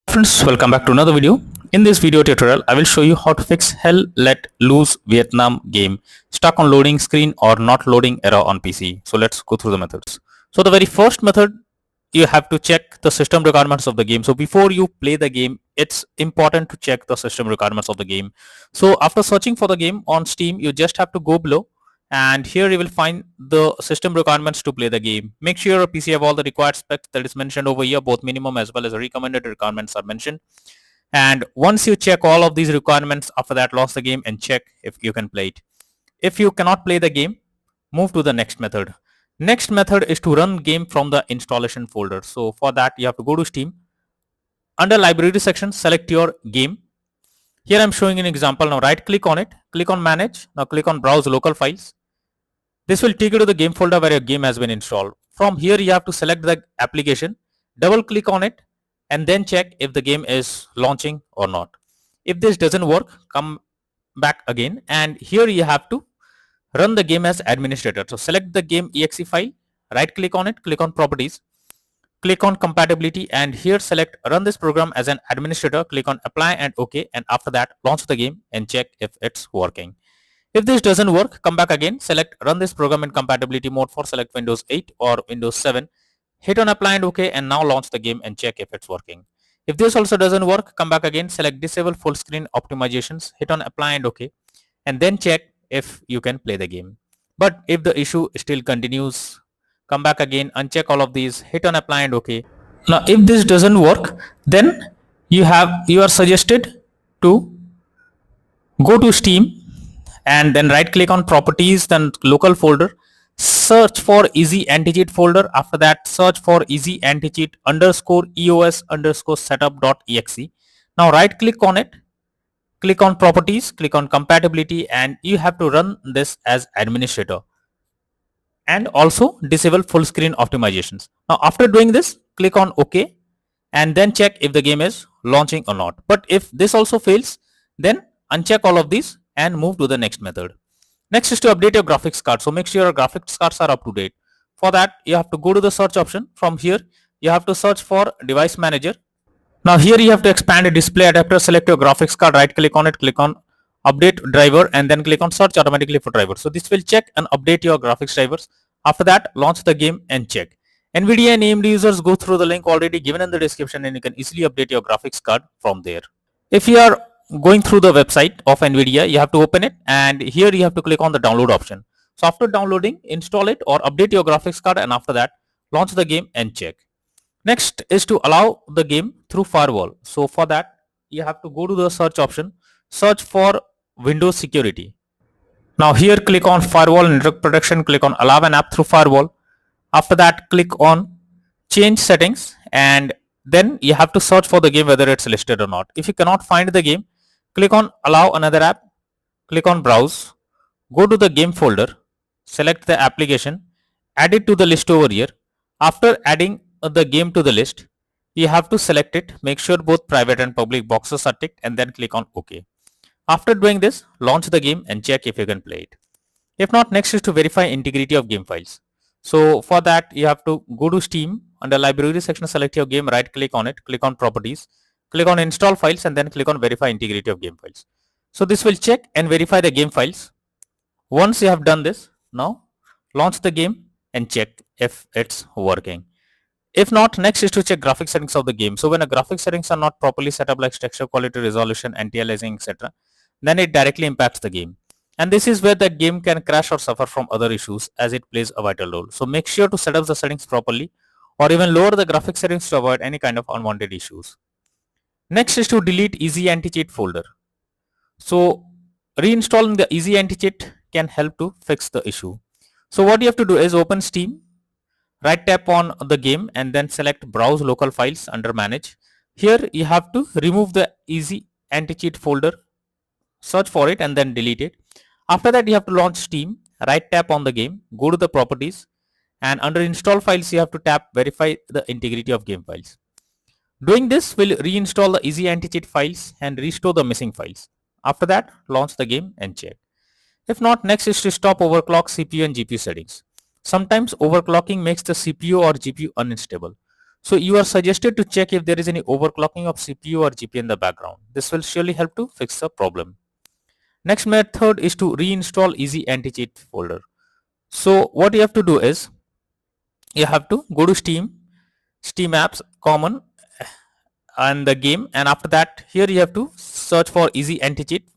Friends, welcome back to another video. In this video tutorial, I will show you how to fix Hell Let Loose Vietnam game stuck on loading screen or not loading error on PC. So let's go through the methods. So the very first method, you have to check the system requirements of the game. So before you play the game, it's important to check the system requirements of the game. So after searching for the game on Steam, you just have to go below and here you will find the system requirements to play the game. Make sure your PC have all the required specs that is mentioned over here. Both minimum as well as recommended requirements are mentioned. And once you check all of these requirements, after that launch the game and check if you can play it. If you cannot play the game, move to the next method. Next method is to run game from the installation folder. So for that you have to go to Steam. Under library section, select your game. Here I'm showing an example. Now right click on it, click on manage. Now click on browse local files. This will take you to the game folder where your game has been installed. From here you have to select the application, double click on it and then check if the game is launching or not. If this doesn't work, come back again and here you have to run the game as administrator. So select the game exe file, right click on it, click on properties, click on compatibility and here select run this program as an administrator, click on apply and OK, and after that launch the game and check if it's working. If this doesn't work, come back again, select run this program in compatibility mode for select Windows 8 or Windows 7, hit on apply and OK, and now launch the game and check if it's working. If this also doesn't work, come back again, select disable full screen optimizations, hit on apply and OK, and then check if you can play the game. But if the issue still continues, come back again, uncheck all of these, hit on apply and OK. Now if this doesn't work, then you are suggested to go to Steam and then right click on properties, then local folder, search for easy anti-cheat folder. After that search for easy anti-cheat underscore eos underscore setup.exe. Now right click on it, click on properties, click on compatibility, and you have to run this as administrator and also disable full screen optimizations. Now after doing this, click on OK and then check if the game is launching or not. But if this also fails, then uncheck all of these and move to the next method. Next is to update your graphics card. So make sure your graphics cards are up to date. For that you have to go to the search option. From here you have to search for device manager. Now here you have to expand a display adapter, select your graphics card, right click on it, click on update driver and then click on search automatically for driver. So this will check and update your graphics drivers. After that launch the game and check. NVIDIA and AMD users, go through the link already given in the description and you can easily update your graphics card from there. If you are going through the website of NVIDIA, you have to open it and here you have to click on the download option. So after downloading, install it or update your graphics card and after that launch the game and check. Next is to allow the game through firewall. So for that you have to go to the search option, search for Windows security. Now here click on firewall network protection, click on allow an app through firewall. After that click on change settings and then you have to search for the game whether it's listed or not. If you cannot find the game, click on allow another app, click on browse, go to the game folder, select the application, add it to the list over here. After adding the game to the list, you have to select it, make sure both private and public boxes are ticked and then click on OK. After doing this, launch the game and check if you can play it. If not, next is to verify integrity of game files. So for that you have to go to Steam, under library section select your game, right click on it, click on properties, click on install files and then click on verify integrity of game files. So this will check and verify the game files. Once you have done this, now launch the game and check if it's working. If not, next is to check graphic settings of the game. So when a graphic settings are not properly set up like texture quality, resolution, anti-aliasing, etc., then it directly impacts the game. And this is where the game can crash or suffer from other issues as it plays a vital role. So make sure to set up the settings properly or even lower the graphic settings to avoid any kind of unwanted issues. Next is to delete easy anti-cheat folder. So reinstalling the easy anti-cheat can help to fix the issue. So what you have to do is open Steam, right tap on the game and then select browse local files under manage. Here you have to remove the easy anti-cheat folder, search for it and then delete it. After that you have to launch Steam, right tap on the game, go to the properties and under install files you have to tap verify the integrity of game files. Doing this will reinstall the easy anti-cheat files and restore the missing files. After that launch the game and check. If not, next is to stop overclock CPU and GPU settings. Sometimes overclocking makes the CPU or GPU unstable. So you are suggested to check if there is any overclocking of CPU or GPU in the background. This will surely help to fix the problem. Next method is to reinstall easy anti-cheat folder. So what you have to do is you have to go to Steam apps, common, and the game, and after that here you have to search for easy anti-cheat.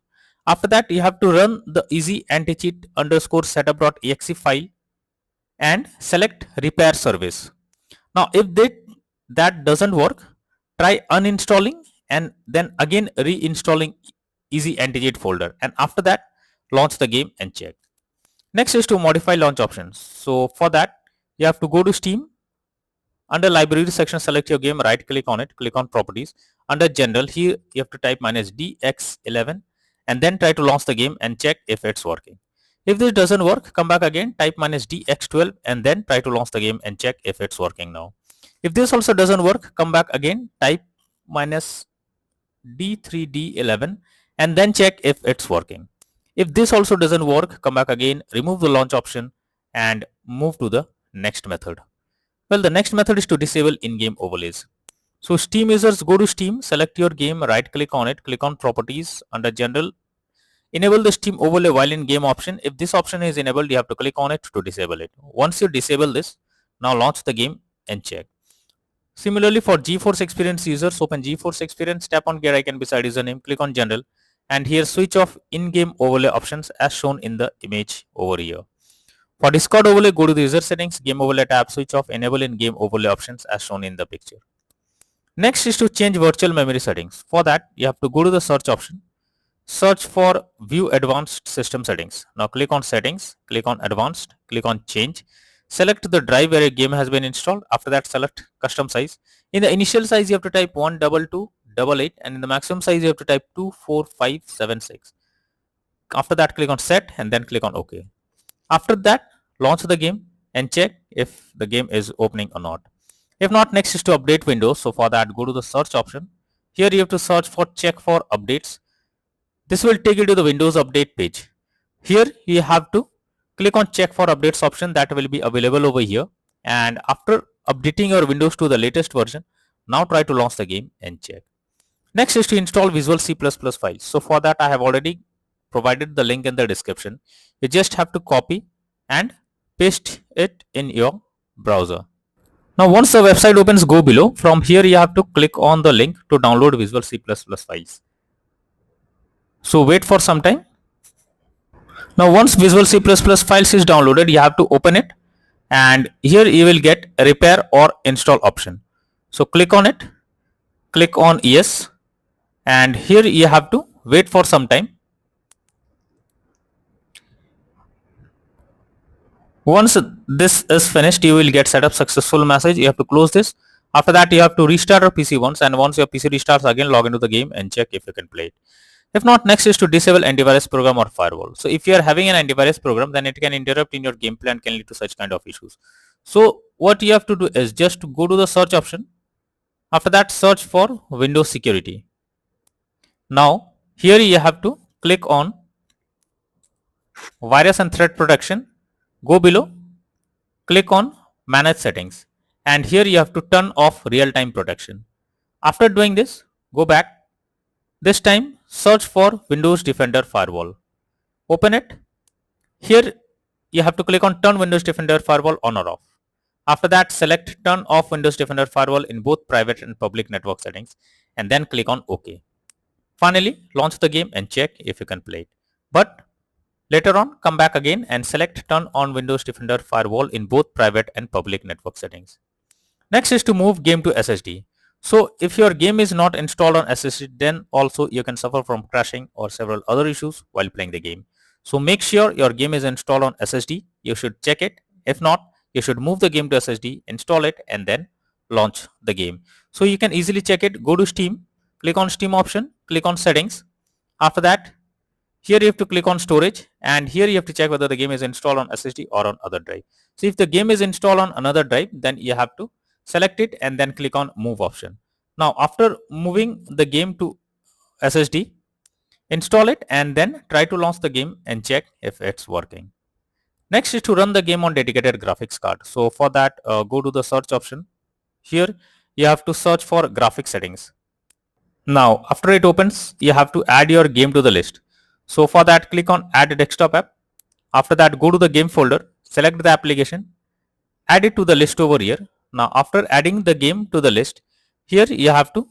After that you have to run the easy anti-cheat underscore setup.exe file and select repair service. Now if that doesn't work, try uninstalling and then again reinstalling easy anti-cheat folder, and after that launch the game and check. Next is to modify launch options. So for that you have to go to Steam. Under library section, select your game, right click on it, click on properties. Under general, here you have to type -dx11 and then try to launch the game and check if it's working. If this doesn't work, come back again, type -dx12 and then try to launch the game and check if it's working now. If this also doesn't work, come back again, type -d3d11 and then check if it's working. If this also doesn't work, come back again, remove the launch option and move to the next method. Well, the next method is to disable in-game overlays. So Steam users, go to Steam, select your game, right click on it, click on properties. Under general, enable the Steam overlay while in game option. If this option is enabled, you have to click on it to disable it. Once you disable this, now launch the game and check. Similarly, for GeForce Experience users, open GeForce Experience, tap on gear icon beside username, click on general, and here switch off in-game overlay options as shown in the image over here. For Discord overlay, go to the user settings, game overlay tab, switch off enable in game overlay options as shown in the picture. Next is to change virtual memory settings. For that, you have to go to the search option, search for view advanced system settings. Now click on settings, click on advanced, click on change, select the drive where a game has been installed. After that, select custom size. In the initial size, you have to type 12288 and in the maximum size, you have to type 24576. After that, click on set and then click on OK. After that, launch the game and check if the game is opening or not. If not, next is to update Windows. So for that, go to the search option. Here you have to search for check for updates. This will take you to the Windows update page. Here you have to click on check for updates option that will be available over here. And after updating your Windows to the latest version, now try to launch the game and check. Next is to install Visual C++ files. So for that, I have already provided the link in the description. You just have to copy and paste it in your browser. Now once the website opens, go below. From here you have to click on the link to download Visual C++ files. So wait for some time. Now once Visual C++ files is downloaded, you have to open it and here you will get a repair or install option. So click on it, click on yes, and here you have to wait for some time. Once this is finished, you will get setup successful message. You have to close this. After that, you have to restart your PC once, and once your PC restarts, again log into the game and check if you can play it. If not, next is to disable antivirus program or firewall. So if you are having an antivirus program, then it can interrupt in your gameplay and can lead to such kind of issues. So what you have to do is just go to the search option. After that, search for Windows security. Now here you have to click on virus and threat protection. Go below, click on manage settings, and here you have to turn off real-time protection. After doing this, go back. This time search for Windows Defender Firewall. Open it. Here you have to click on turn Windows Defender Firewall on or off. After that, select turn off Windows Defender Firewall in both private and public network settings and then click on OK. Finally, launch the game and check if you can play it. But later on, come back again and select turn on Windows Defender Firewall in both private and public network settings. Next is to move game to SSD. So if your game is not installed on SSD, then also you can suffer from crashing or several other issues while playing the game. So make sure your game is installed on SSD. You should check it. If not, you should move the game to SSD, install it, and then launch the game. So you can easily check it. Go to Steam, click on Steam option, click on settings. After that, here you have to click on storage, and here you have to check whether the game is installed on SSD or on other drive. So if the game is installed on another drive, then you have to select it and then click on move option. Now after moving the game to SSD, install it and then try to launch the game and check if it's working. Next is to run the game on dedicated graphics card. So for that, go to the search option. Here you have to search for graphic settings. Now, after it opens, you have to add your game to the list. So for that, click on add desktop app. After that, go to the game folder, select the application, add it to the list over here. Now, after adding the game to the list, here you have to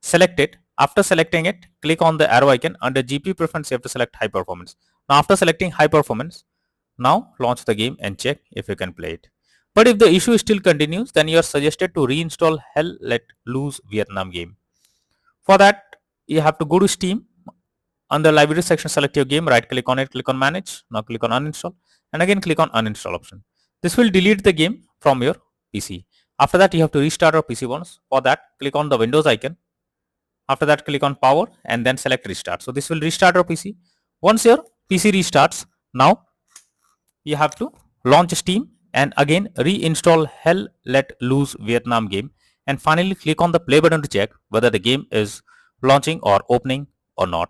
select it. After selecting it, click on the arrow icon. Under GPU preference, you have to select high performance. Now, after selecting high performance, now launch the game and check if you can play it. But if the issue still continues, then you are suggested to reinstall Hell Let Loose Vietnam game. For that, you have to go to Steam. Under library section, select your game, right click on it, click on manage. Now click on uninstall and again click on uninstall option. This will delete the game from your PC. After that, you have to restart your PC once. For that, click on the Windows icon. After that, click on power and then select restart. So this will restart your PC. Once your PC restarts, now you have to launch Steam and again reinstall Hell Let Loose Vietnam game and finally click on the play button to check whether the game is launching or opening or not.